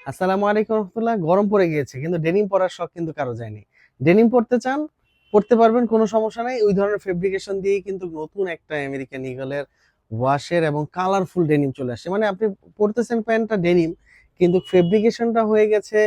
আসসালামু আলাইকুম রহমতুল্লাহ। গরম পড়ে গিয়েছে কিন্তু ডেনিম পরার শখ কিন্তু কারো যায়নি। ডেনিম পরতে চান, পরতে পারবেন, কোনো সমস্যা নাই। ওই ধরনের ফেব্রিকেশন দিয়েই কিন্তু নতুন একটা আমেরিকান ঈগলের ওয়াশের এবং কালারফুল ডেনিম চলে আসছে। মানে আপনি পরতেছেন প্যান্টটা ডেনিম, কিন্তু ফেব্রিকেশনটা হয়ে গেছে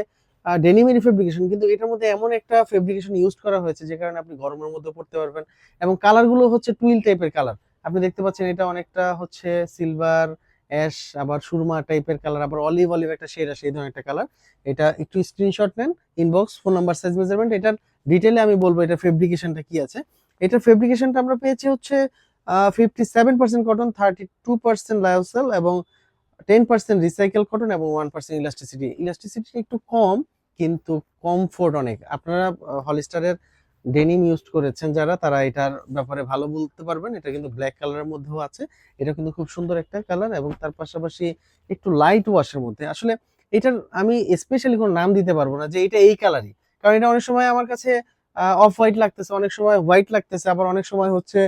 ডেনিমেরই ফেব্রিকেশন, কিন্তু এটার মধ্যে এমন একটা ফেব্রিকেশন ইউজ করা হয়েছে যে কারণে আপনি গরমের মধ্যে পরতে পারবেন। এবং কালারগুলো হচ্ছে টুইল টাইপের কালার। আপনি দেখতে পাচ্ছেন এটা অনেকটা হচ্ছে সিলভার, অ্যাশ, আবার সুরমা টাইপের কালার, আবার অলিভ অলিভ একটা শেড আসে, এই ধরনের একটা কালার। এটা একটু স্ক্রিনশট নেন, inbox, phone number, size measurement, এটার ডিটেলে আমি বলবো এটা ফেব্রিকেশনটা কি আছে। এটার ফেব্রিকেশনটা আমরা পেয়েছি হচ্ছে 57% কটন, 32% লায়োসেল এবং 10% রিসাইকেল কটন এবং 1% ইলাস্টিসিটি। ইলাস্টিসিটি একটু কম, কিন্তু কমফোর্ট অনেক। আপনারা হলিস্টারের ডেনিম ইউজ করেছেন যারা, তারা এটার ব্যাপারে ভালো বলতে পারবেন। এটা কিন্তু ব্ল্যাক কালারের মধ্যেও আছে। এটা কিন্তু খুব সুন্দর একটা কালার এবং তার পাশাপাশি একটু লাইট ওয়াশের মধ্যে। আসলে এটার আমি স্পেশালি কোনো নাম দিতে পারবো না যে এটা এই কালারই, কারণ এটা অনেক সময় আমার কাছে অফ হোয়াইট লাগতেছে, অনেক সময় হোয়াইট লাগতেছে, আবার অনেক সময় হচ্ছে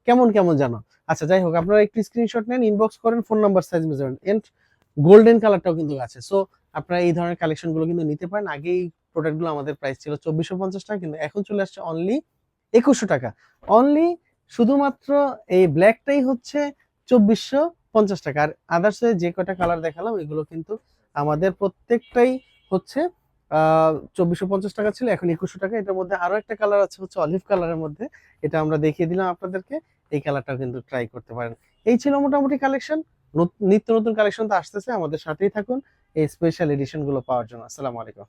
কেমন কেমন জানো। আচ্ছা, যাই হোক, আপনারা একটু স্ক্রিনশট নেন, ইনবক্স করেন, phone number, size measurement and golden কালারটাও কিন্তু আছে। সো আপনারা এই ধরনের কালেকশন গুলো কিন্তু নিতে পারেন। আগে এই প্রোডাক্ট গুলো আমাদের প্রাইস ছিল 2450 টাকা, কিন্তু এখন চলে আসছে অনলি 2100 টাকা। অনলি শুধুমাত্র এই ব্ল্যাকটাই হচ্ছে 2450 টাকা। আর আদার্স যে কটা কালার দেখালাম এগুলো কিন্তু আমাদের প্রত্যেকটাই হচ্ছে 2450 টাকা ছিল, এখন 2100 টাকা। এটার মধ্যে আরো একটা কালার আছে হচ্ছে অলিভ কালারের মধ্যে, এটা আমরা দেখিয়ে দিলাম আপনাদেরকে। এই কালারটাও কিন্তু ট্রাই করতে পারেন। এই ছিল মোটামুটি কালেকশন। নিত্য নতুন কালেকশন তো আসতেছে, আমাদের সাথেই থাকুন এই স্পেশাল এডিশন গুলো পাওয়ার জন্য। আসসালামু আলাইকুম।